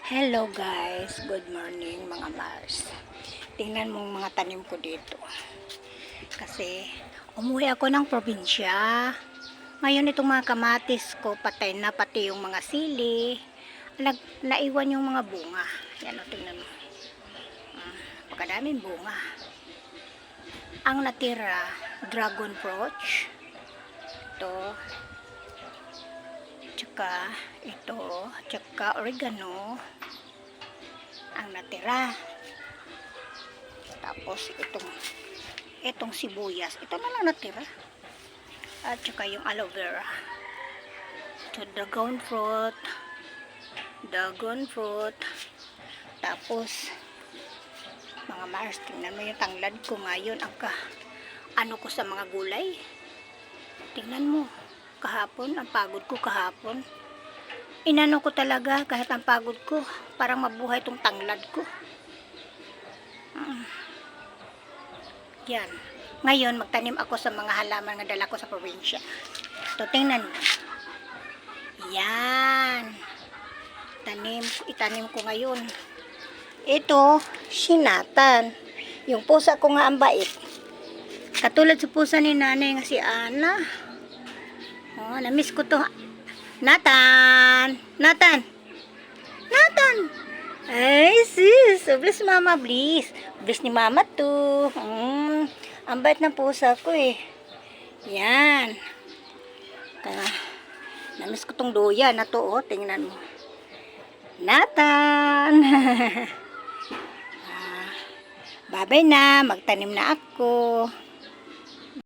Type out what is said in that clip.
Hello guys, good morning mga Mars. Tingnan mo mga tanim ko dito. Kasi umuwi ako ng probinsya. Ngayon itong mga kamatis ko patay na, pati yung mga sili. Naiwan yung mga bunga. Yan o, tingnan mo. Pagkadaming bunga. Ang natira, dragon fruit. Ito. Tsaka ito, tsaka oregano ang natira. Tapos itong sibuyas, ito na lang natira. At tsaka yung aloe vera. Ito dragon fruit. Tapos mga Mars, tingnan mo yung tanglad ko ngayon, ano ko sa mga gulay. Tingnan mo. Kahapon, ang pagod ko kahapon. Inano ko talaga kahit ang pagod ko. Parang mabuhay itong tanglad ko. Yan. Ngayon, magtanim ako sa mga halaman na dala ko sa probinsya. Ito, tingnan mo. Yan. Itanim ko ngayon. Ito, sinatan. Yung pusa ko nga ang bait. Katulad sa pusa ni nanay nga si Ana. Oh, na-miss ko to. Nathan! Ay, sis! Bless mama, bless. Bless ni mama to. Ang bait ng pusa ko eh. Yan. Na-miss ko tong doya na to, oh. Tingnan mo. Nathan! Babay na. Magtanim na ako.